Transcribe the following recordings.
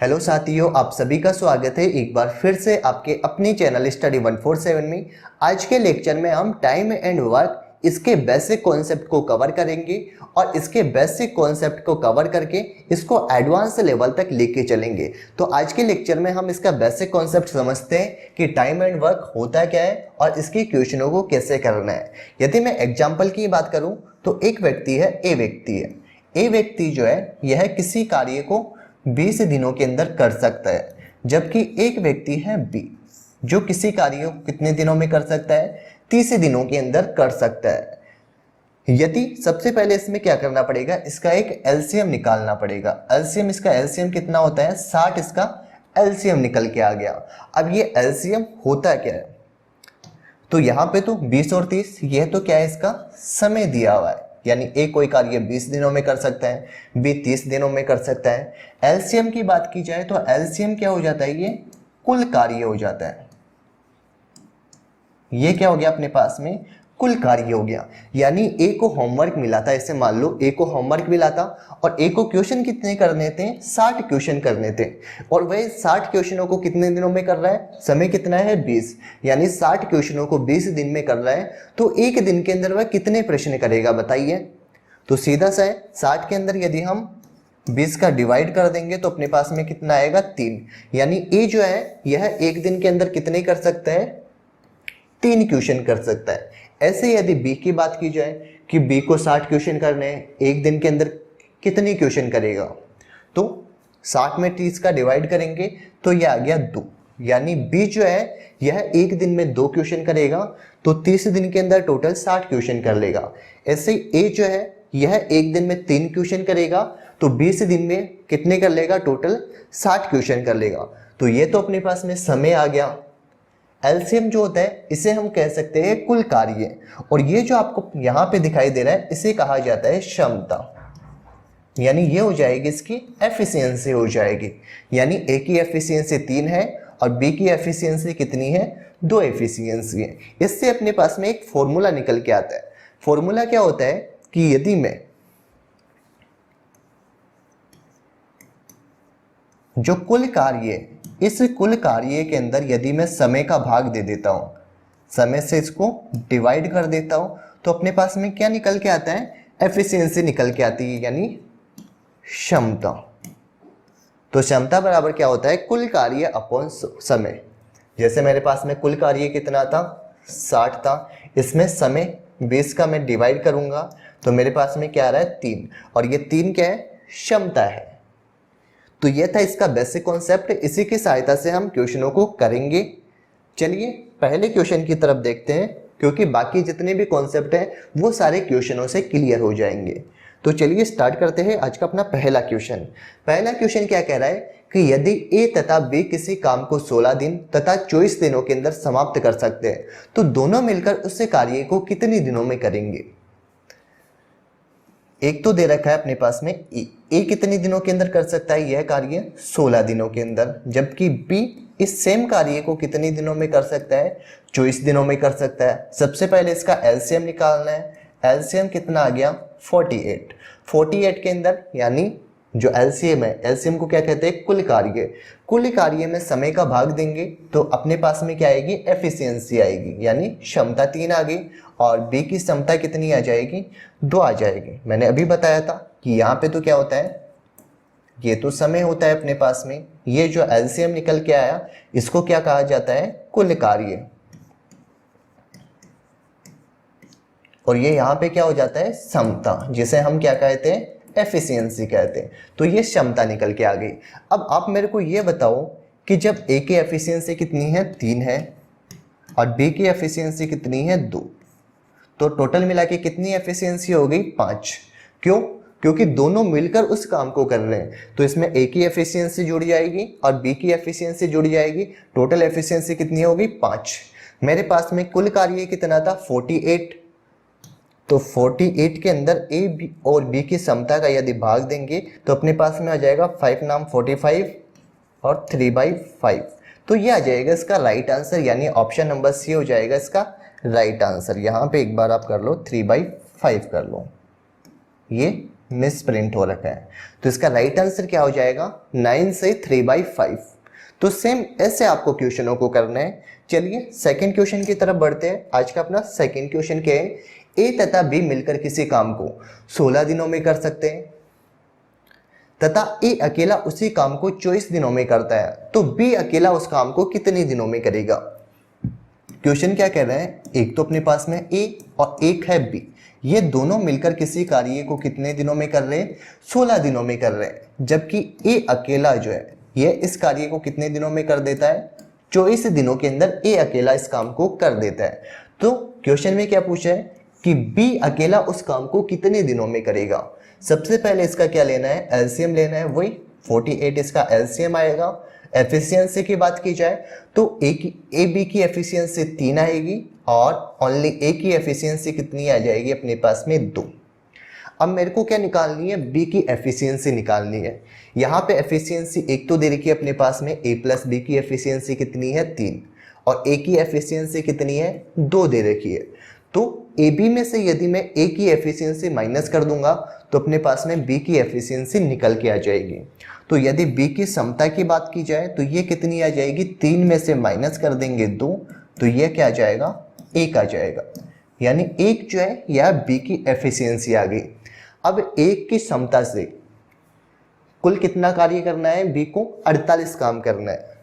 Hello साथियों, आप सभी का स्वागत है एक बार फिर से आपके अपनी चैनल स्टडी 147 में। आज के लेक्चर में हम टाइम एंड वर्क इसके बेसिक कॉन्सेप्ट को कवर करेंगे और इसके बेसिक कॉन्सेप्ट को कवर करके इसको एडवांस लेवल तक लेके चलेंगे। तो आज के लेक्चर में हम इसका बेसिक कॉन्सेप्ट समझते हैं कि टाइम एंड वर्क होता क्या है और इसके क्वेश्चनों को कैसे करना है। यदि मैं एग्जाम्पल की बात करूँ तो एक व्यक्ति है, ए व्यक्ति जो है यह किसी कार्य को 20 दिनों के अंदर कर सकता है, जबकि एक व्यक्ति है बी जो किसी कार्य को कितने दिनों में कर सकता है, 30 दिनों के अंदर कर सकता है। यदि सबसे पहले इसमें क्या करना पड़ेगा, इसका एक एलसीएम निकालना पड़ेगा। इसका एलसीएम कितना होता है, 60। इसका एलसीएम निकल के आ गया। अब ये एलसीएम होता क्या है, तो यहाँ पे तो 20 और 30, यह तो क्या है, इसका समय दिया हुआ है, यानी ए कोई कार्य 20 दिनों में कर सकता है, बी 30 दिनों में कर सकता है। एलसीएम की बात की जाए तो एलसीएम क्या हो जाता है, ये कुल कार्य हो जाता है। ये क्या हो गया अपने पास में, कुल कार्य हो गया। यानी ए को होमवर्क मिला था, ऐसे मान लो ए को होमवर्क मिला था और ए को क्वेश्चन कितने करने थे, 60 क्वेश्चन करने थे, और वह 60 क्वेश्चनों को कितने दिनों में कर रहा है, समय कितना है 20, यानी 60 क्वेश्चनों को 20 दिन में कर रहा है। तो एक दिन के अंदर वह कितने प्रश्न करेगा बताइए। तो सीधा सा है, 60 के अंदर यदि हम 20 का डिवाइड कर देंगे तो अपने पास में कितना आएगा, 3। यानी ए जो है यह एक दिन के अंदर कितने कर सकता है, 3 क्वेश्चन कर सकता है। ऐसे यदि बी की बात की जाए कि बी को 60 क्वेश्चन करने हैं, एक दिन के अंदर कितने क्वेश्चन करेगा, तो 60 में 30 का डिवाइड करेंगे तो यह आ गया 2। यानी बी जो है यह एक दिन में 2 क्वेश्चन करेगा, तो 30 दिन के अंदर टोटल 60 क्वेश्चन कर लेगा। ऐसे ए जो है यह एक दिन में 3 क्वेश्चन करेगा, तो 20 दिन में कितने कर लेगा, टोटल 60 क्वेश्चन कर लेगा। तो ये तो अपने पास में समय आ गया। एलसीएम जो होता है इसे हम कह सकते हैं कुल कार्य, और ये जो आपको यहाँ पे दिखाई दे रहा है इसे कहा जाता है क्षमता। यानी ये हो जाएगी इसकी एफिशिएंसी हो जाएगी। यानी ए की एफिशिएंसी 3 है और बी की एफिशिएंसी कितनी है, 2 एफिशिएंसी है। इससे अपने पास में एक फॉर्मूला निकल के आता है। फॉर्मूला क्या होता है कि यदि मैं जो कुल कार्य, इस कुल कार्य के अंदर यदि मैं समय का भाग दे देता हूं, समय से इसको डिवाइड कर देता हूं, तो अपने पास में क्या निकल के आता है, एफिशिएंसी निकल के आती है, यानी क्षमता। तो क्षमता बराबर क्या होता है, कुल कार्य अपॉन समय। जैसे मेरे पास में कुल कार्य कितना था, 60 था, इसमें समय 20 का मैं डिवाइड करूंगा तो मेरे पास में क्या आ रहा है, 3, और ये 3 क्या है, क्षमता है। तो ये था इसका बेसिक कॉन्सेप्ट। इसी की सहायता से हम क्वेश्चनों को करेंगे। चलिए पहले क्वेश्चन की तरफ देखते हैं, क्योंकि बाकी जितने भी कॉन्सेप्ट हैं वो सारे क्वेश्चनों से क्लियर हो जाएंगे। तो चलिए स्टार्ट करते हैं आज का अपना पहला क्वेश्चन। पहला क्वेश्चन क्या कह रहा है कि यदि ए तथा बी किसी काम को 16 दिन तथा 24 दिनों के अंदर समाप्त कर सकते हैं, तो दोनों मिलकर उस कार्य को कितने दिनों में करेंगे। एक तो दे रखा है अपने पास में ए कितने दिनों के अंदर कर सकता है, यह कार्य 16 दिनों के अंदर, जबकि बी इस सेम कार्य को कितने दिनों में कर सकता है, 24 दिनों में कर सकता है। सबसे पहले इसका एलसीएम निकालना है। एलसीएम कितना आ गया, 48। 48 के अंदर यानी जो एलसीएम है, एलसीएम को क्या कहते हैं, कुल कार्य। कुल कार्य में समय का भाग देंगे तो अपने पास में क्या आएगी, एफिशिएंसी आएगी, यानी क्षमता 3 आ गई, और बी की क्षमता कितनी आ जाएगी, 2 आ जाएगी। मैंने अभी बताया था कि यहाँ पे तो क्या होता है, ये तो समय होता है अपने पास में, ये जो एलसीएम निकल के आया इसको क्या कहा जाता है, कुल कार्य, और ये यहाँ पे क्या हो जाता है, क्षमता, जिसे हम क्या कहते हैं, एफिशिएंसी कहते हैं। तो ये क्षमता निकल के आ गई। अब आप मेरे को ये बताओ कि जब ए की एफिशिएंसी कितनी है, 3 है, और बी की एफिशिएंसी कितनी है, 2, तो टोटल मिला के कितनी एफिशिएंसी हो गई, 5। क्यों, क्योंकि दोनों मिलकर उस काम को कर रहे हैं, तो इसमें ए की एफिशिएंसी जुड़ जाएगी और बी की एफिशिएंसी जुड़ जाएगी। टोटल एफिशिएंसी कितनी होगी, 5। मेरे पास में कुल कार्य कितना था, 48। तो 48 के अंदर ए बी और बी की क्षमता का यदि भाग देंगे तो अपने पास में आ जाएगा 5 नाम 45 और 3/5। तो ये आ जाएगा इसका राइट आंसर, यानी ऑप्शन नंबर सी हो जाएगा इसका राइट आंसर। यहाँ पे एक बार आप कर लो, 3/5 कर लो, ये मिस प्रिंट हो रखा है। तो इसका राइट आंसर क्या हो जाएगा, 9 से 3/5। तो सेम ऐसे आपको क्वेश्चनों को करना है। चलिए सेकंड क्वेश्चन की तरफ बढ़ते हैं। आज का अपना सेकंड क्वेश्चन क्या है, ए तथा बी मिलकर किसी काम को 16 दिनों में कर सकते हैं तथा ए अकेला उसी काम को 24 दिनों में करता है, तो बी अकेला उस काम को कितने दिनों में करेगा। क्वेश्चन क्या कह रहे हैं, एक तो अपने पास में ए और एक है बी, ये दोनों मिलकर किसी कार्य को कितने दिनों में कर रहे हैं, 16 दिनों में कर रहे हैं। जबकि ए अकेला जो है ये इस कार्य को कितने दिनों में कर देता है, 24 दिनों के अंदर ए अकेला इस काम को कर देता है। तो क्वेश्चन में क्या पूछा है कि बी अकेला उस काम को कितने दिनों में करेगा। सबसे पहले इसका क्या लेना है, एलसीएम लेना है, वही 48 इसका एलसीएम आएगा। एफिशिएंसी की बात की जाए तो ए बी की एफिशिएंसी 3 आएगी और ओनली ए की एफिशिएंसी कितनी आ जाएगी अपने पास में 2। अब मेरे को क्या निकालनी है, बी की एफिशिएंसी निकालनी है। यहाँ पे एफिशिएंसी एक तो दे रखी है अपने पास में, ए प्लस बी की एफिशिएंसी कितनी है 3 और ए की एफिशिएंसी कितनी है 2 दे रखी है। तो ए बी में से यदि मैं ए की एफिशिएंसी माइनस कर दूंगा तो अपने पास में बी की एफिशिएंसी निकल के आ जाएगी। तो यदि बी की समता की बात की जाए तो ये कितनी आ जाएगी, 3 में से माइनस कर देंगे 2, तो ये क्या आ जाएगा, 1 आ जाएगा। यानी 1 जो है यह बी की एफिशिएंसी आ गई। अब 1 की समता से कुल कितना कार्य करना है, बी को 48 काम करना है,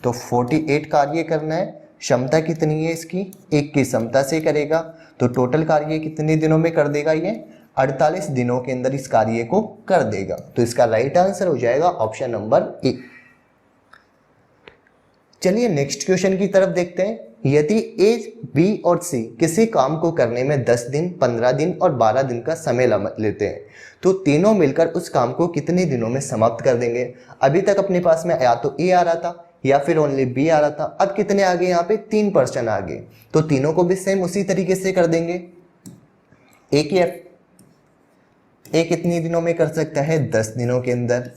तो 48 कार्य करना है। क्षमता कितनी है इसकी, 1 की समता से करेगा, तो टोटल कार्य कितने दिनों में कर देगा, ये 48 दिनों के अंदर इस कार्य को कर देगा। तो इसका राइट आंसर हो जाएगा ऑप्शन नंबर ए। चलिए नेक्स्ट क्वेश्चन की तरफ देखते हैं। यदि ए बी और सी किसी काम को करने में 10 दिन 15 दिन और 12 दिन का समय लेते हैं, तो तीनों मिलकर उस काम को कितने दिनों में समाप्त कर देंगे। अभी तक अपने पास में या तो ए आ रहा था या फिर ओनली बी आ रहा था, अब कितने आ गए, यहाँ पे 3% आ गए, तो तीनों को भी सेम उसी तरीके से कर देंगे। ए कितने दिनों में कर सकता है, 10 दिनों के अंदर,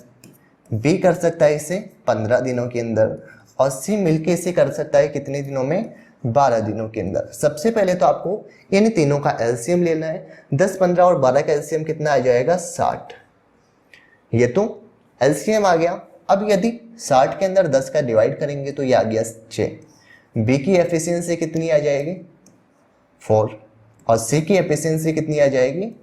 बी कर सकता है इसे 15 दिनों के अंदर और सी मिलके इसे कर सकता है कितने दिनों में, 12 दिनों के अंदर। सबसे पहले तो आपको इन तीनों का एलसीएम लेना है। 10, 15 और 12 का एलसीएम कितना आ जाएगा, 60। ये तो एलसीएम आ गया। अब यदि 60 के अंदर 10 का डिवाइड करेंगे तो ये आ गया 6। बी की एफिशिएंसी कितनी आ जाएगी, 4 और सी की एफिशिएंसी कितनी आ जाएगी,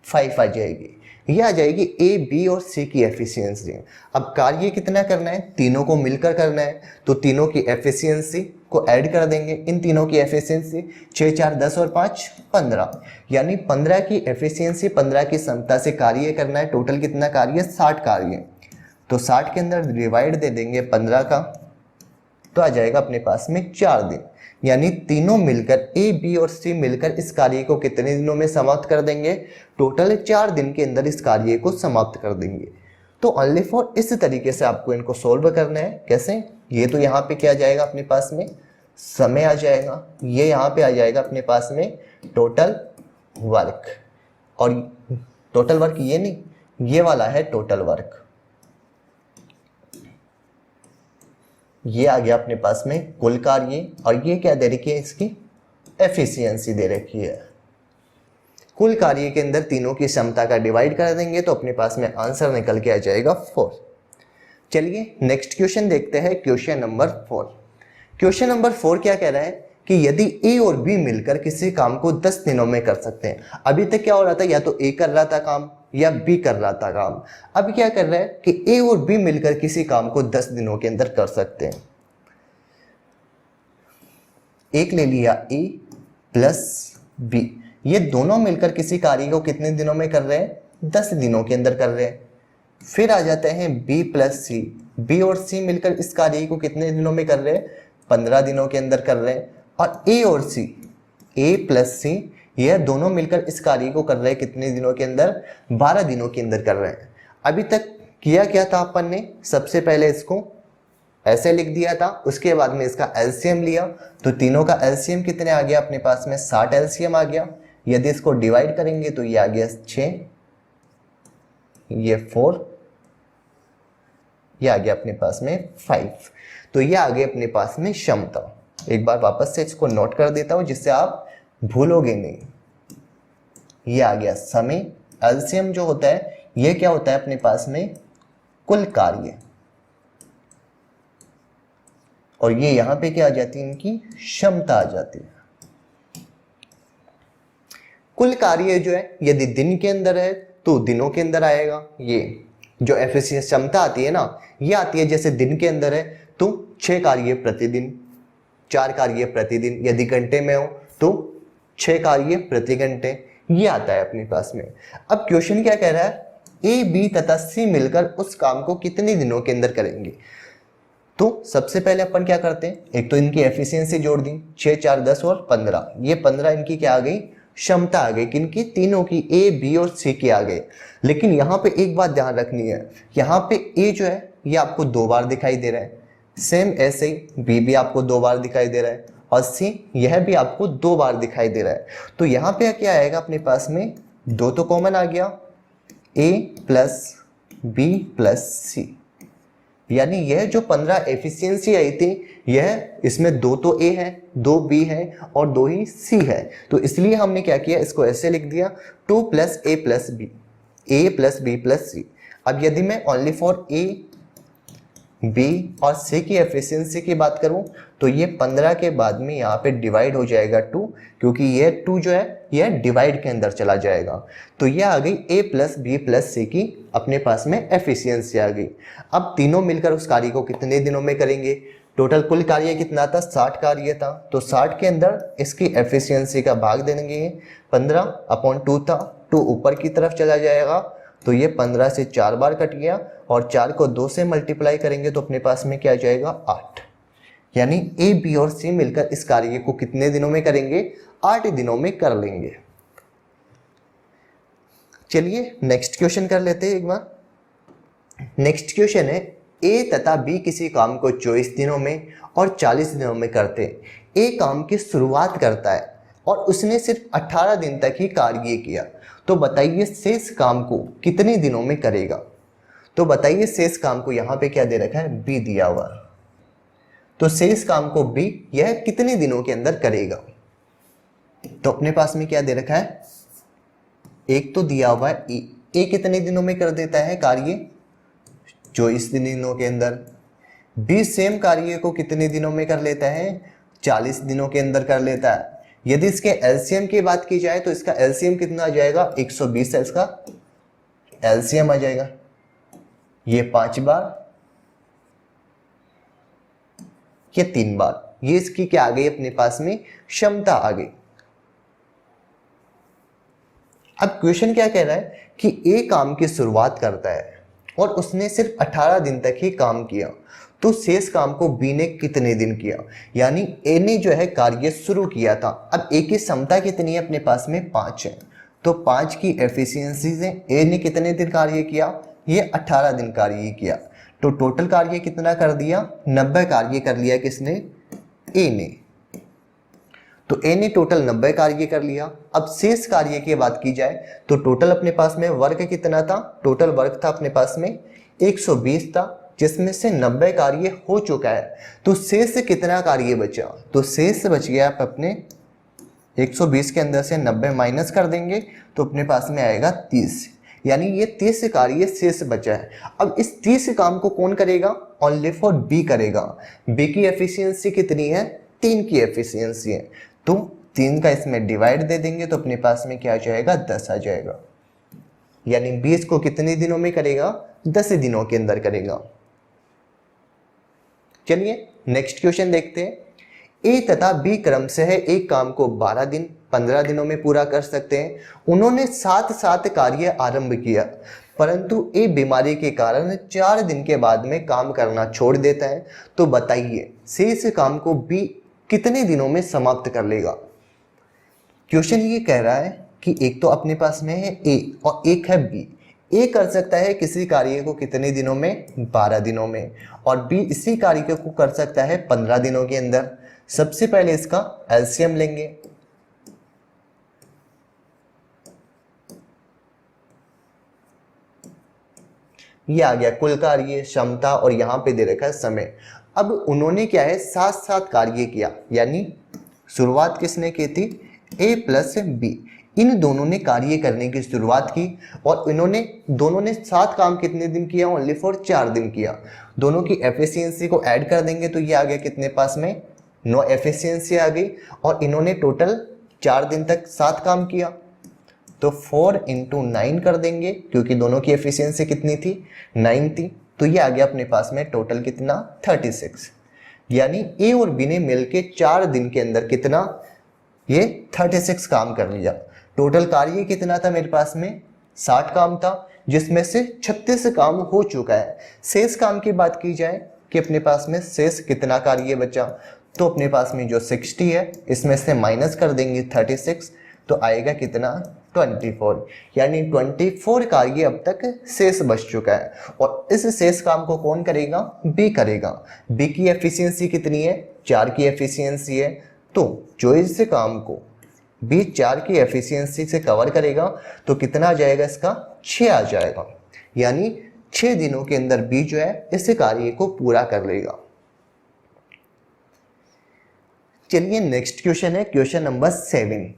5 आ जाएगी। ये आ जाएगी ए बी और सी की एफिशिएंसी। अब कार्य कितना करना है, तीनों को मिलकर करना है, तो तीनों की एफिशिएंसी को ऐड कर देंगे। इन तीनों की एफिशिएंसी 6, 4, 10 और 5, 15, यानी 15 की एफिशिएंसी, 15 की क्षमता से कार्य करना है। टोटल कितना कार्य, 60 कार्य, तो 60 के अंदर डिवाइड दे देंगे 15 का, तो आ जाएगा अपने पास में 4 दिन। यानी तीनों मिलकर ए बी और सी मिलकर इस कार्य को कितने दिनों में समाप्त कर देंगे, टोटल 4 दिन के अंदर इस कार्य को समाप्त कर देंगे। तो ओनली फॉर इस तरीके से आपको इनको सोल्व करना है। कैसे, ये तो यहाँ पे क्या आ जाएगा अपने पास में, समय आ जाएगा, ये यहाँ पे आ जाएगा अपने पास में टोटल वर्क, और टोटल वर्क ये नहीं, ये वाला है टोटल वर्क। ये आ गया अपने पास में कुल कार्य, और ये क्या दे रखी है, इसकी एफिशिएंसी दे रखी है। कुल कार्य के अंदर तीनों की क्षमता का डिवाइड कर देंगे तो अपने पास में आंसर निकल के आ जाएगा 4। चलिए नेक्स्ट क्वेश्चन देखते हैं, क्वेश्चन नंबर 4। क्वेश्चन नंबर 4 क्या कह रहा है कि यदि ए और बी मिलकर किसी काम को 10 दिनों में कर सकते हैं। अभी तक क्या हो रहा था, या तो ए कर रहा था काम या बी कर रहा था काम। अब क्या कर रहा है कि ए और बी मिलकर किसी काम को 10 दिनों के अंदर कर सकते हैं। एक ले लिया ए प्लस बी, ये दोनों मिलकर किसी कार्य को कितने दिनों में कर रहे हैं, 10 दिनों के अंदर कर रहे हैं। फिर आ जाते हैं बी प्लस सी, बी और सी मिलकर इस कार्य को कितने दिनों में कर रहे हैं, 15 दिनों के अंदर कर रहे हैं। और ए और सी, ए प्लस सी, यह दोनों मिलकर इस कार्य को कर रहे हैं कितने दिनों के अंदर, 12 दिनों के अंदर कर रहे हैं। अभी तक किया क्या था अपन ने, सबसे पहले इसको ऐसे लिख दिया था, उसके बाद में इसका एलसीएम लिया, तो तीनों का एलसीएम कितने आ गया अपने पास में, 60 एलसीएम आ गया। यदि इसको डिवाइड करेंगे तो ये आ गया 6, ये 4, ये आ गया अपने पास में 5। तो ये आ गए अपने पास में क्षमता। एक बार वापस से इसको नोट कर देता हूं जिससे आप भूलोगे नहीं। ये आ गया समय एलसीएम जो होता है ये क्या होता है अपने पास में, कुल कार्य, और ये यहां पे क्या आ जाती है, इनकी क्षमता आ जाती है। कुल कार्य जो है यदि दिन के अंदर है तो दिनों के अंदर आएगा। ये जो एफिशिएंसी क्षमता आती है ना, ये आती है जैसे दिन के अंदर है तो 6 कार्य प्रतिदिन, 4 कार्य प्रतिदिन, यदि घंटे में हो तो 6 कार्य प्रति घंटे, ये आता है अपने पास में। अब क्वेश्चन क्या कह रहा है, ए बी तथा सी मिलकर उस काम को कितने दिनों के अंदर करेंगे। तो सबसे पहले अपन क्या करते हैं, एक तो इनकी एफिशिएंसी जोड़ दी, 6 4 10 और 15, ये 15 इनकी क्या आ गई, क्षमता आ गई, किनकी, तीनों की, ए बी और सी की आ गई। लेकिन यहाँ पे एक बात ध्यान रखनी है, यहाँ पे ए जो है ये आपको 2 बार दिखाई दे रहा है, सेम ऐसे ही बी भी आपको 2 बार दिखाई दे रहा है, और सी यह भी आपको 2 बार दिखाई दे रहा है। तो यहाँ पे क्या आएगा अपने पास में, 2 तो कॉमन आ गया, ए प्लस बी प्लस सी, यानी यह जो 15 एफिशिएंसी आई थी, यह इसमें 2 तो ए है, 2 बी है और 2 ही सी है। तो इसलिए हमने क्या किया, इसको ऐसे लिख दिया 2 प्लस ए प्लस बी, ए प्लस बी प्लस सी। अब यदि मैं ओनली फॉर ए बी और सी की एफिशिएंसी की बात करूं तो ये 15 के बाद में यहाँ पे डिवाइड हो जाएगा 2, क्योंकि ये 2 जो है यह डिवाइड के अंदर चला जाएगा। तो ये आ गई ए प्लस बी प्लस सी की अपने पास में एफिशिएंसी आ गई। अब तीनों मिलकर उस कार्य को कितने दिनों में करेंगे, टोटल कुल कार्य कितना था, 60 कार्य था, तो 60 के अंदर इसकी एफिशिएंसी का भाग देंगे, 15/2 था, 2 ऊपर की तरफ चला जाएगा, तो ये 15 से 4 बार कट गया, और 4 को 2 से मल्टीप्लाई करेंगे तो अपने पास में क्या जाएगा, 8। यानी ए बी और सी मिलकर इस कार्य को कितने दिनों में करेंगे, 8 दिनों में कर लेंगे। चलिए नेक्स्ट क्वेश्चन कर लेते हैं एक बार। नेक्स्ट क्वेश्चन है, ए तथा बी किसी काम को 24 दिनों में और 40 दिनों में करते हैं। ए काम की शुरुआत करता है और उसने सिर्फ 18 दिन तक ही कार्य किया, तो बताइए शेष काम को कितने दिनों में करेगा। तो बताइए शेष काम को, यहाँ पे क्या दे रखा है, बी दिया हुआ, तो शेष काम को बी यह कितने दिनों के अंदर करेगा। तो अपने पास में क्या दे रखा है, एक तो दिया हुआ है ए कितने दिनों में कर देता है कार्य, 24 दिनों के अंदर। बी सेम कार्य को कितने दिनों में कर लेता है, 40 दिनों के अंदर कर लेता है। यदि इसके एलसीएम की बात की जाए तो इसका एलसीएम कितना आ जाएगा, 120 है इसका एलसीएम आ जाएगा। ये 5 बार, ये 3 बार, ये इसकी क्या आ गई अपने पास में, क्षमता आ गई। अब क्वेश्चन क्या कह रहा है कि ए काम की शुरुआत करता है और उसने सिर्फ 18 दिन तक ही काम किया, तो शेष काम को बी ने कितने दिन किया। यानी ए ने जो है कार्य शुरू किया था, अब ए की क्षमता कितनी है अपने पास में, 5 है, तो 5 की एफिशिएंसी से ए ने कितने दिन कार्य किया, ये 18 दिन कार्य किया, तो टोटल कार्य कितना कर दिया, 90 कार्य कर लिया किसने, ए ने। तो ए ने टोटल 90 कार्य कर लिया। अब शेष कार्य की बात की जाए तो टोटल अपने पास में वर्क कितना था, टोटल वर्क था अपने पास में 120 था, जिसमें से 90 कार्य हो चुका है, तो शेष कितना कार्य बचा, तो शेष बच गया आप अपने 120 के अंदर से 90 माइनस कर देंगे तो अपने पास में आएगा 30, यानी ये 30 कार्य शेष बचा है। अब इस 30 काम को कौन करेगा, ओनली फॉर बी करेगा। बी की एफिशिएंसी कितनी है, 3 की एफिशिएंसी है, तो 3 का इसमें डिवाइड दे देंगे तो अपने पास में क्या आ जाएगा, 10 आ जाएगा। यानी 20 को कितने दिनों में करेगा, 10 दिनों के अंदर करेगा। चलिए नेक्स्ट क्वेश्चन देखते हैं। ए तथा बी क्रम से है एक काम को 12 दिन 15 दिनों में पूरा कर सकते हैं। उन्होंने साथ साथ कार्य आरंभ किया, परंतु ए बीमारी के कारण 4 दिन के बाद में काम करना छोड़ देता है, तो बताइए शेष काम को बी कितने दिनों में समाप्त कर लेगा। क्वेश्चन ये कह रहा है कि एक तो अपने पास में है ए और एक है बी। ए कर सकता है किसी कार्य को कितने दिनों में, 12 दिनों में, और बी इसी कार्य को कर सकता है 15 दिनों के अंदर। सबसे पहले इसका एलसीएम लेंगे, ये आ गया कुल कार्य, क्षमता, और यहां पे दे रखा है समय। अब उन्होंने क्या है, साथ साथ कार्य किया, यानी शुरुआत किसने की थी, ए प्लस बी। इन दोनों ने कार्य करने की शुरुआत की और दोनों ने 7 काम कितने दिन किया? ओनली फॉर 4 दिन किया। दोनों की एफिशिएंसी को ऐड कर देंगे तो ये आ गया कितने पास में? 9 एफिशिएंसी आ गई। और इन्होंने टोटल 4 दिन तक 7 काम किया, तो 4 × 9 कर देंगे क्योंकि दोनों की एफिशिएंसी कितनी थी? 9 थी। तो ये आ गया अपने पास में टोटल कितना? 36। यानी ए और बी ने मिलके 4 दिन के अंदर कितना? ये 36 काम कर लिया। टोटल कार्य कितना था मेरे पास में? 60 काम था, जिसमें से 36 काम हो चुका है। शेष काम की बात की जाए कि अपने पास में शेष कितना कार्य बचा, तो अपने पास में जो 60 है इसमें से माइनस कर देंगे 36, तो आएगा कितना? 24। यानी 24 कार्य अब तक शेष बच चुका है। और इस शेष काम को कौन करेगा? बी करेगा। बी की एफिशिएंसी कितनी है? 4 की एफिशिएंसी है। तो जो इस काम को बी 4 की एफिशिएंसी से कवर करेगा तो कितना आ जाएगा? इसका 6 आ जाएगा। यानी 6 दिनों के अंदर बी जो है इस कार्य को पूरा कर लेगा। चलिए नेक्स्ट क्वेश्चन है क्वेश्चन नंबर 7।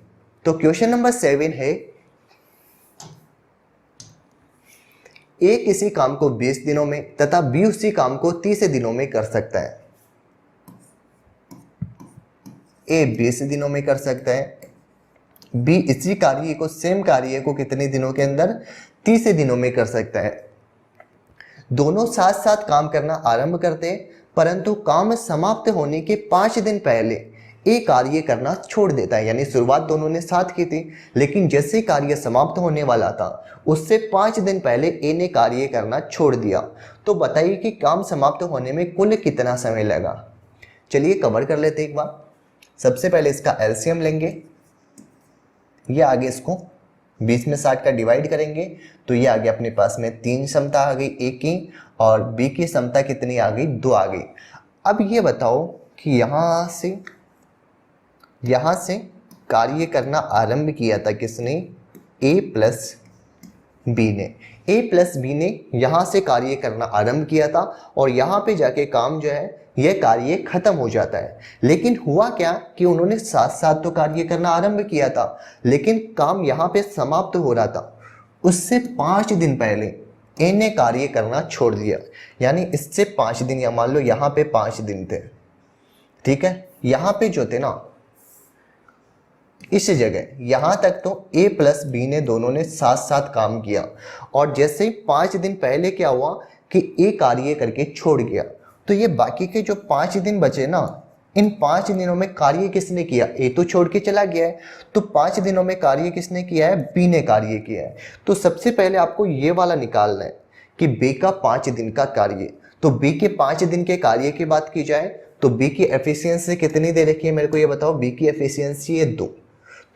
तो क्वेश्चन नंबर 7 है, ए किसी काम को 20 दिनों में तथा बी उसी काम को 30 दिनों में कर सकता है। ए 20 दिनों में कर सकता है, बी इसी कार्य को, सेम कार्य को कितने दिनों के अंदर? 30 दिनों में कर सकता है। दोनों साथ साथ काम करना आरंभ करते हैं, परंतु काम समाप्त होने के 5 दिन पहले ए कार्य करना छोड़ देता है। यानी शुरुआत दोनों ने साथ की थी, लेकिन जैसे कार्य समाप्त होने वाला था उससे 5 दिन पहले ए ने कार्य करना छोड़ दिया। तो बताइए कि काम समाप्त होने में कुल कितना समय लगा? चलिए कवर कर लेते एक बार। सबसे पहले इसका एलसीएम लेंगे, ये आगे इसको 20 में 60 का डिवाइड करेंगे तो ये आगे अपने पास में 3 क्षमता आ गई ए की, और बी की क्षमता कितनी आ गई? 2 आ गई। अब ये बताओ कि यहाँ से कार्य करना आरंभ किया था किसने? ए प्लस बी ने। ए प्लस बी ने यहाँ से कार्य करना आरंभ किया था और यहाँ पे जाके काम जो है यह कार्य खत्म हो जाता है। लेकिन हुआ क्या कि उन्होंने साथ साथ तो कार्य करना आरंभ किया था, लेकिन काम यहाँ पे समाप्त हो रहा था, उससे 5 दिन पहले ए ने कार्य करना छोड़ दिया। यानी इससे 5 दिन, या मान लो यहाँ पे 5 दिन थे, ठीक है। यहाँ पे जो थे ना, इस जगह यहाँ तक तो ए प्लस बी ने दोनों ने साथ साथ काम किया, और जैसे ही 5 दिन पहले क्या हुआ कि ए कार्य करके छोड़ गया, तो ये बाकी के जो 5 दिन बचे ना, इन 5 दिनों में कार्य किसने किया? ए तो छोड़ के चला गया है, तो 5 दिनों में कार्य किसने किया है? बी ने कार्य किया है। तो सबसे पहले आपको ये वाला निकालना है कि बी का 5 दिन का कार्य। तो बी के 5 दिन के कार्य की बात की जाए तो बी की एफिशिएंसी कितनी दे रखी है? मेरे को ये बताओ। बी की एफिशिएंसी है 2,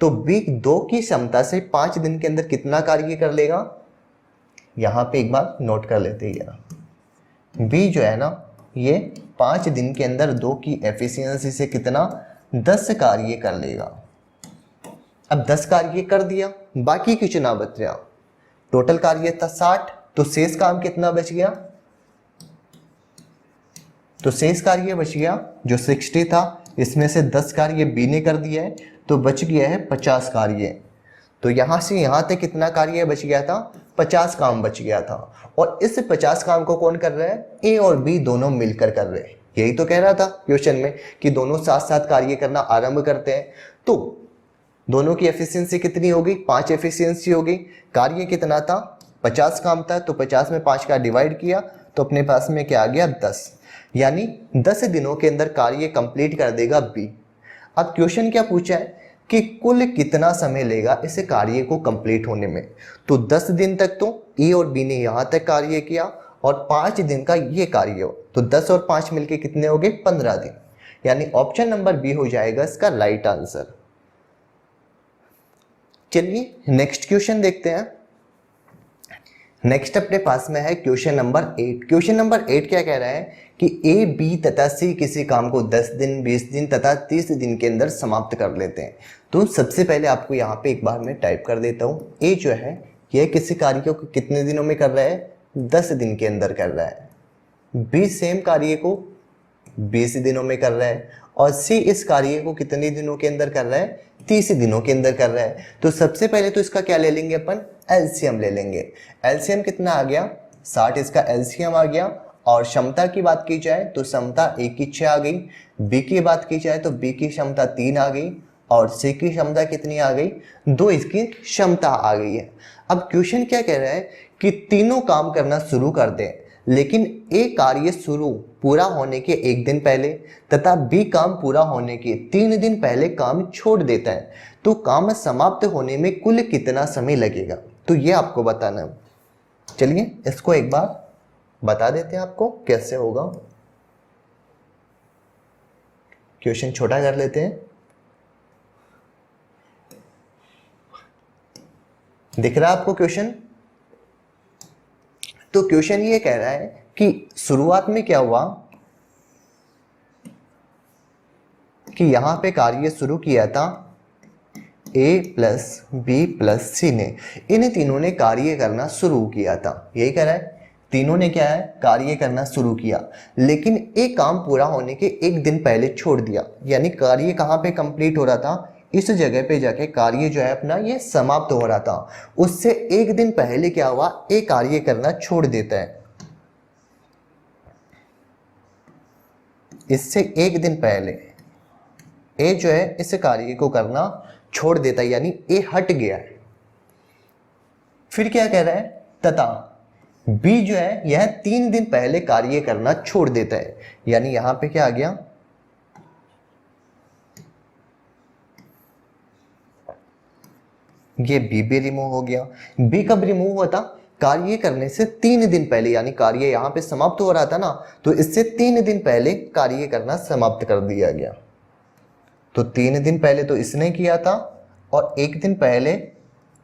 तो बी 2 की क्षमता से 5 दिन के अंदर कितना कार्य कर लेगा? यहाँ पे एक बार नोट कर लेते हैं। बी जो है ना, ये 5 दिन के अंदर 2 की एफिशिएंसी से कितना? 10 कार्य कर लेगा। अब 10 कार्य कर दिया, बाकी कितना बच गया? टोटल कार्य था 60, तो शेष काम कितना बच गया? तो शेष कार्य बच गया जो 60 था, इसमें से 10 कार्य बी ने कर दिया है, तो बच गया है 50 कार्य। तो यहाँ से यहाँ तक कितना कार्य बच गया था? 50 काम बच गया था। और इस 50 काम को कौन कर रहा है? ए और बी दोनों मिलकर कर रहे हैं। यही तो कह रहा था क्वेश्चन में कि दोनों साथ साथ कार्य करना आरंभ करते हैं। तो दोनों की एफिशिएंसी कितनी हो गई? 5 एफिशिएंसी हो गई। कार्य कितना था? 50 काम था, तो 50 में 5 का डिवाइड किया तो अपने पास में क्या आ गया? 10। यानी 10 दिनों के अंदर कार्य कंप्लीट कर देगा बी। अब क्वेश्चन क्या पूछा है कि कुल कितना समय लेगा इस कार्य को कंप्लीट होने में? तो 10 दिन तक तो ए और बी ने यहाँ तक कार्य किया और 5 दिन का ये कार्य हो, तो 10 और 5 मिलके कितने हो गए? 15 दिन। यानी ऑप्शन नंबर बी हो जाएगा इसका राइट आंसर। चलिए नेक्स्ट क्वेश्चन देखते हैं। नेक्स्ट अपने पास में है क्वेश्चन नंबर 8। क्वेश्चन नंबर 8 क्या कह रहा है कि ए, बी तथा सी किसी काम को 10 दिन, 20 दिन तथा 30 दिन के अंदर समाप्त कर लेते हैं। तो सबसे पहले आपको यहाँ पे एक बार मैं टाइप कर देता हूँ। ए जो है यह किसी कार्य को कितने दिनों में कर रहा है? 10 दिन के अंदर कर रहा है। बी सेम कार्य को 20 दिनों में कर रहा है, और सी इस कार्य को कितने दिनों के अंदर कर रहा है, 30 दिनों के अंदर कर रहा है। तो सबसे पहले तो इसका क्या ले लेंगे अपन, एलसीएम ले लेंगे। एलसीएम कितना आ गया, 60 इसका एलसीएम आ गया। और क्षमता की बात की जाए तो क्षमता ए की 6 आ गई, बी की बात की जाए तो बी की क्षमता 3 आ गई, और सी की क्षमता कितनी आ गई, 2 इसकी क्षमता आ गई है। अब क्वेश्चन क्या कह रहा है कि तीनों काम करना शुरू कर दें, लेकिन ए कार्य शुरू पूरा होने के 1 दिन पहले तथा बी काम पूरा होने के 3 दिन पहले काम छोड़ देता है, तो काम समाप्त होने में कुल कितना समय लगेगा, तो ये आपको बताना है। चलिए इसको एक बार बता देते हैं आपको कैसे होगा। क्वेश्चन छोटा कर लेते हैं। दिख रहा है आपको क्वेश्चन? तो क्वेश्चन ये कह रहा है कि शुरुआत में क्या हुआ कि यहां पे कार्य शुरू किया था A प्लस बी प्लस सी ने, इन तीनों ने कार्य करना शुरू किया था। यही कह रहा है, तीनों ने क्या है, कार्य करना शुरू किया, लेकिन एक काम पूरा होने के 1 दिन पहले छोड़ दिया। यानी कार्य कहां पे कंप्लीट हो रहा था, इस जगह पे जाके कार्य जो है अपना ये समाप्त हो रहा था। उससे 1 दिन पहले क्या हुआ, एक कार्य करना छोड़ देता है। इससे 1 दिन पहले ए जो है इस कार्य को करना छोड़ देता है, यानी ए हट गया है। फिर क्या कह रहा है, तथा बी जो है यह 3 दिन पहले कार्य करना छोड़ देता है। यानी यहां पे क्या आ गया, ये बी भी रिमूव हो गया। बी कब रिमूव हुआ था, कार्य करने से 3 दिन पहले, यानी कार्य यहां पे समाप्त हो रहा था ना, तो इससे 3 दिन पहले कार्य करना समाप्त कर दिया गया। तो 3 दिन पहले तो इसने किया था, और 1 दिन पहले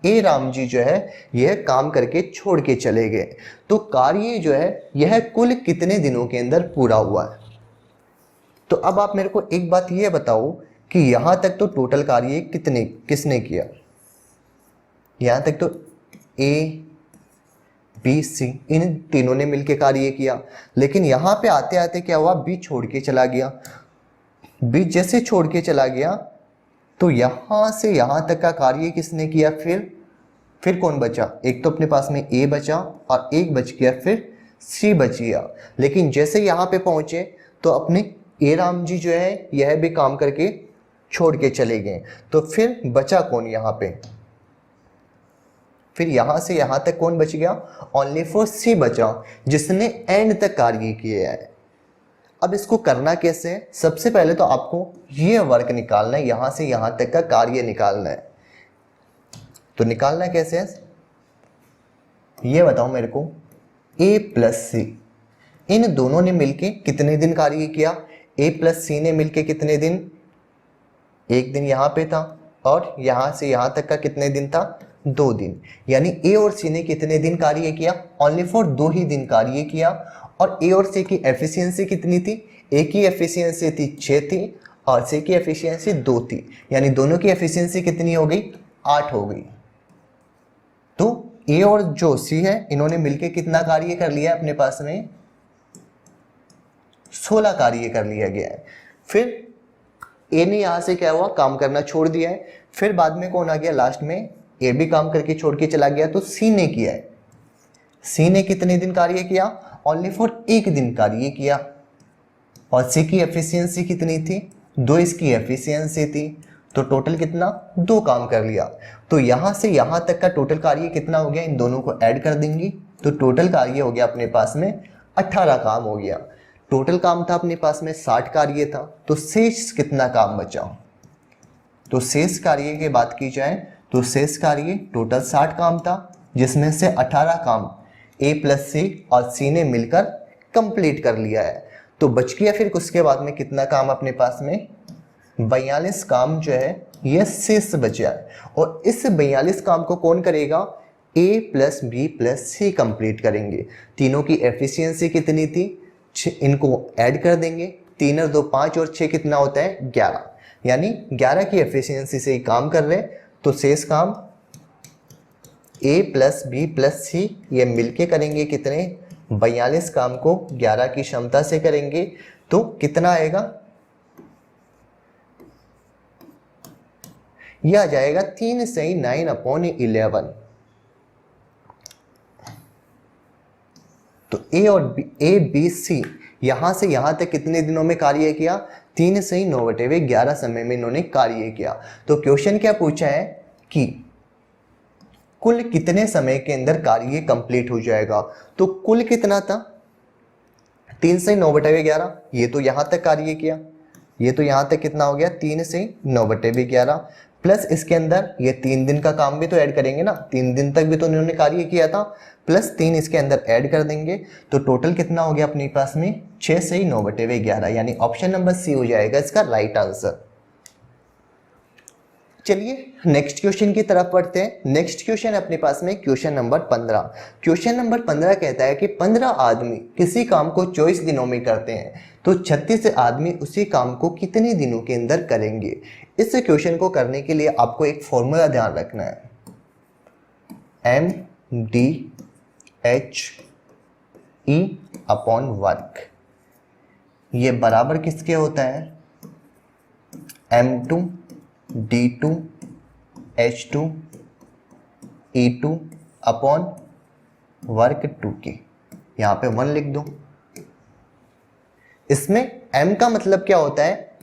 ए राम जी जो है यह काम करके छोड़ के चले गए। तो कार्य जो है यह कुल कितने दिनों के अंदर पूरा हुआ है। तो अब आप मेरे को एक बात यह बताओ कि यहां तक तो टोटल कार्य किसने किया, यहां तक तो ए बी सी इन तीनों ने मिलकर कार्य किया, लेकिन यहां पे आते आते क्या हुआ, बी छोड़ के चला गया। बी जैसे छोड़ के चला गया तो यहां से यहां तक का कार्य किसने किया, फिर कौन बचा, एक तो अपने पास में ए बचा और एक बच गया, फिर सी बच गया। लेकिन जैसे यहां पे पहुंचे तो अपने ए राम जी जो है यह भी काम करके छोड़ के चले गए। तो फिर बचा कौन यहां पे, फिर यहां से यहां तक कौन बच गया, ओनली फॉर सी बचा, जिसने एंड तक कार्य किए है। अब इसको करना कैसे है, सबसे पहले तो आपको ये वर्क निकालना है, यहां से यहां तक का कार्य निकालना है। तो निकालना कैसे है, ये बताओ मेरे को। ए प्लस सी इन दोनों ने मिलके कितने दिन कार्य किया, ए प्लस सी ने मिलके कितने दिन, 1 दिन यहां पे था, और यहां से यहां तक का कितने दिन था, 2 दिन। यानी ए और सी ने कितने दिन कार्य किया, ओनली फॉर 2 ही दिन कार्य किया। और ए और सी की एफिशिएंसी कितनी थी, ए की एफिशिएंसी थी 6 थी और सी की एफिशिएंसी 2 थी। यानी दोनों की एफिशिएंसी कितनी हो गई, 8 हो गई। तो ए और जो सी है इन्होंने मिलकर कितना कार्य कर लिया अपने पास में, 16 कार्य कर लिया गया है। फिर ए ने यहां से क्या हुआ, काम करना छोड़ दिया है। फिर बाद में कौन आ गया, लास्ट में ए भी काम करके छोड़ के चला गया, तो सी ने किया है। सी ने कितने दिन कार्य किया, ओनली फॉर 1 दिन कार्य किया। और सी की एफिशिएंसी कितनी थी, 2 इसकी एफिशिएंसी थी। तो टोटल कितना, 2 काम कर लिया। तो यहां से यहां तक का टोटल कार्य कितना हो गया, इन दोनों को ऐड कर देंगे तो टोटल कार्य हो गया अपने पास में 18 काम हो गया। टोटल काम था अपने पास में 60 कार्य था, तो शेष कितना काम बचा। तो शेष कार्य की बात की जाए तो शेष कार्य टोटल 60 काम था, जिसमें से 18 काम ए प्लस सी और सी ने मिलकर कंप्लीट कर लिया है। तो बच गया फिर उसके बाद में कितना काम अपने पास में, 42 काम जो है यह शेष बचा है। और इस 42 काम को कौन करेगा, ए प्लस बी प्लस सी कंप्लीट करेंगे। तीनों की एफिशिएंसी कितनी थी, इनको ऐड कर देंगे, 3 और 2 5 और 6 कितना होता है, 11। यानी 11 की एफिशिएंसी से ही काम कर रहे हैं। तो शेष काम ए प्लस बी प्लस सी ये मिलके करेंगे कितने, 42 काम को 11 की क्षमता से करेंगे। तो कितना आएगा, यह आ जाएगा 3 सही 9/11। तो ए बी सी यहां से यहां तक कितने दिनों में कार्य किया? 3 सही 9/11 समय में इन्होंने कार्य किया। तो क्वेश्चन क्या पूछा है कि कुल कितने समय के अंदर कार्य कंप्लीट हो जाएगा? तो कुल कितना था? 3 से 9/11। ये तो यहां तक कार्य किया, ये तो यहां तक कितना हो गया? 3 से 9/11 प्लस इसके अंदर ये 3 दिन का काम भी तो ऐड करेंगे ना, 3 दिन तक भी तो इन्होंने कार्य किया था, प्लस 3 इसके अंदर ऐड कर देंगे। तो टोटल कितना हो गया अपने पास में? 6 से 9/11, यानी ऑप्शन नंबर सी हो जाएगा इसका राइट आंसर। चलिए नेक्स्ट क्वेश्चन की तरफ बढ़ते हैं। नेक्स्ट क्वेश्चन अपने पास में क्वेश्चन नंबर 15। क्वेश्चन नंबर 15 कहता है कि 15 आदमी किसी काम को 24 दिनों में करते हैं, तो 36 आदमी उसी काम को कितने दिनों के अंदर करेंगे? इस क्वेश्चन को करने के लिए आपको एक फॉर्मूला ध्यान रखना है, MDHE/वर्क। ये बराबर किसके होता है? M2 D2 H2 E2 upon work 2 के। यहां पे 1 लिख दो। इसमें M का मतलब क्या होता है?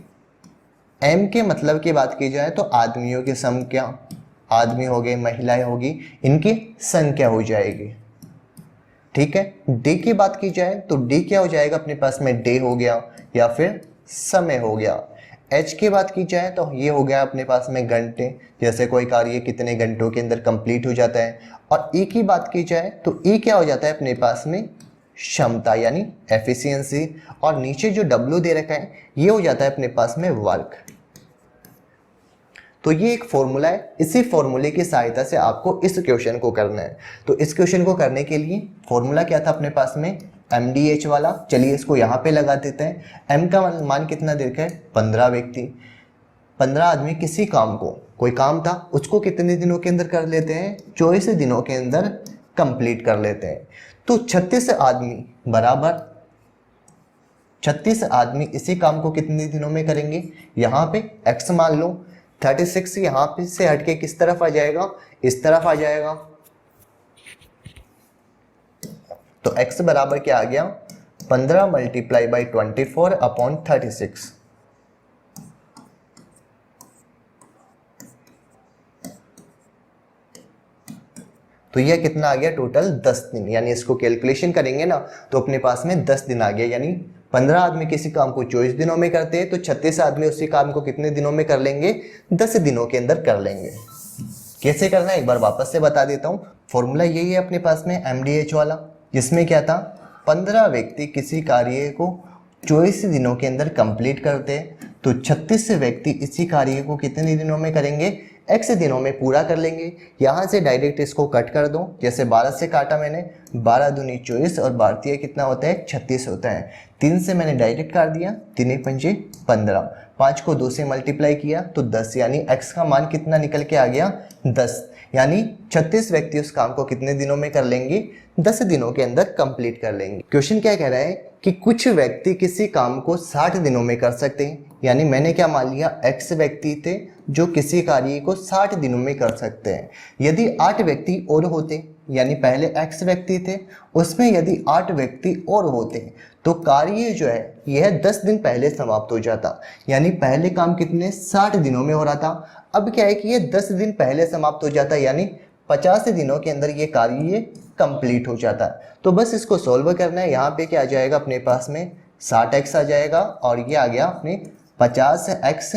M के मतलब की बात की जाए तो आदमियों की संख्या, आदमी हो गए, महिलाएं होगी, इनकी संख्या हो जाएगी। ठीक है। डे की बात की जाए तो डे क्या हो जाएगा अपने पास में? डे हो गया या फिर समय हो गया। एच की बात की जाए तो ये हो गया अपने पास में घंटे, जैसे कोई कार्य कितने घंटों के अंदर कंप्लीट हो जाता है। और ई की बात की जाए तो ई क्या हो जाता है अपने पास में? क्षमता यानी एफिशिएंसी। और नीचे जो डब्ल्यू दे रखा है ये हो जाता है अपने पास में वर्क। तो ये एक फॉर्मूला है, इसी फॉर्मूले की सहायता से आपको इस क्वेश्चन को करना है। तो इस क्वेश्चन को करने के लिए फॉर्मूला क्या था अपने पास में? MDH वाला। चलिए इसको यहाँ पे लगा देते हैं। M का मान कितना दे रखा है? 15 व्यक्ति, 15 आदमी किसी काम को, कोई काम था उसको कितने दिनों के अंदर कर लेते हैं? 24 दिनों के अंदर कंप्लीट कर लेते हैं। तो 36 आदमी बराबर 36 आदमी इसी काम को कितने दिनों में करेंगे? यहाँ पे x मान लो, 36 यहाँ पे से हटके किस तरफ आ जाएगा? इस तरफ आ जाएगा। तो x बराबर क्या आ गया? 15 मल्टीप्लाई बाई 24 अपॉन 36। तो यह कितना आ गया? टोटल 10 दिन। यानी इसको कैलकुलेशन करेंगे ना तो अपने पास में 10 दिन आ गया। यानी 15 आदमी किसी काम को 24 दिनों में करते हैं, तो 36 आदमी उसी काम को कितने दिनों में कर लेंगे? 10 दिनों के अंदर कर लेंगे। कैसे करना है एक बार वापस से बता देता हूँ। फॉर्मूला यही है अपने पास में MDH वाला, जिसमें क्या था? 15 व्यक्ति किसी कार्य को 24 दिनों के अंदर कंप्लीट करते हैं, तो 36 व्यक्ति इसी कार्य को कितने दिनों में करेंगे? x दिनों में पूरा कर लेंगे। यहाँ से डायरेक्ट इसको कट कर दो, जैसे 12 से काटा मैंने, 12 दूनी 24 और भारतीय कितना होता है? 36 होता है। 3 से मैंने डायरेक्ट काट दिया, 3 पंजे 15, 5 को 2 से मल्टीप्लाई किया तो 10, यानी x का मान कितना निकल के आ गया? 10। यानी 36 व्यक्ति उस काम को कितने दिनों में कर लेंगे? 10 दिनों के अंदर कंप्लीट कर लेंगे। क्वेश्चन क्या कह रहा है कि कुछ व्यक्ति किसी काम को 60 दिनों में कर सकते हैं। यानी मैंने क्या मान लिया? x व्यक्ति थे जो किसी कार्य को 60 दिनों में कर सकते हैं। यदि 8 व्यक्ति और होते, यानी पहले x व्यक्ति थे, उसमें यदि 8 व्यक्ति और होते तो कार्य जो है यह 10 दिन पहले समाप्त हो जाता। यानी पहले काम कितने? 60 दिनों में हो रहा था। अब क्या है कि ये 10 दिन पहले समाप्त हो जाता है, यानी 50 दिनों के अंदर ये कार्य कंप्लीट हो जाता है। तो बस इसको सॉल्व करना है। यहाँ पे क्या आ जाएगा अपने पास में? 60x आ जाएगा और ये आ गया अपने 50x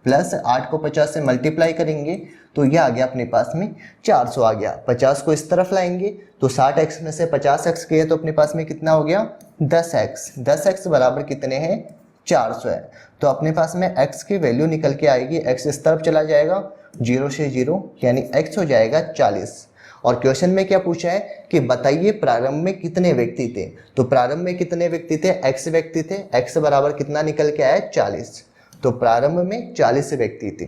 प्लस 8 को 50 से मल्टीप्लाई करेंगे तो ये आ गया अपने पास में 400 आ गया। 50 को इस तरफ लाएंगे तो 60x में से 50x गया तो अपने पास में कितना हो गया? 10x। 10x बराबर कितने हैं? 400 है। तो अपने पास में x की वैल्यू निकल के आएगी, x इस तरफ चला जाएगा, 0 से 0, यानी x हो जाएगा 40। और क्वेश्चन में क्या पूछा है कि बताइए प्रारंभ में कितने व्यक्ति थे? तो प्रारंभ में कितने व्यक्ति थे? x व्यक्ति थे। x बराबर कितना निकल के आया? 40। तो प्रारंभ में 40 व्यक्ति थे।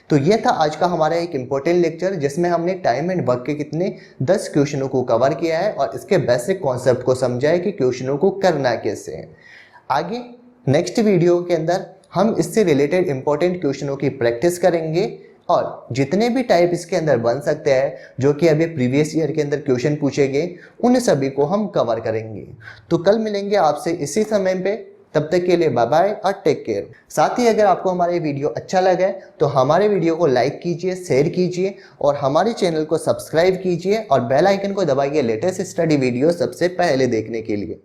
तो ये था आज का हमारा एक इम्पोर्टेंट लेक्चर, जिसमें हमने टाइम एंड वर्क के कितने 10 क्वेश्चनों को कवर किया है और इसके बेसिक कॉन्सेप्ट को समझा है कि क्वेश्चनों को करना कैसे है। आगे नेक्स्ट वीडियो के अंदर हम इससे रिलेटेड इंपॉर्टेंट क्वेश्चनों की प्रैक्टिस करेंगे और जितने भी टाइप इसके अंदर बन सकते हैं जो कि अभी प्रीवियस ईयर के अंदर क्वेश्चन पूछे गए, उन सभी को हम कवर करेंगे। तो कल मिलेंगे आपसे इसी समय पे, तब तक के लिए बाय बाय और टेक केयर। साथ ही अगर आपको हमारे वीडियो अच्छा लगे तो हमारे वीडियो को लाइक कीजिए, शेयर कीजिए और हमारे चैनल को सब्सक्राइब कीजिए और बेल आइकन को दबाइए लेटेस्ट स्टडी वीडियो सबसे पहले देखने के लिए।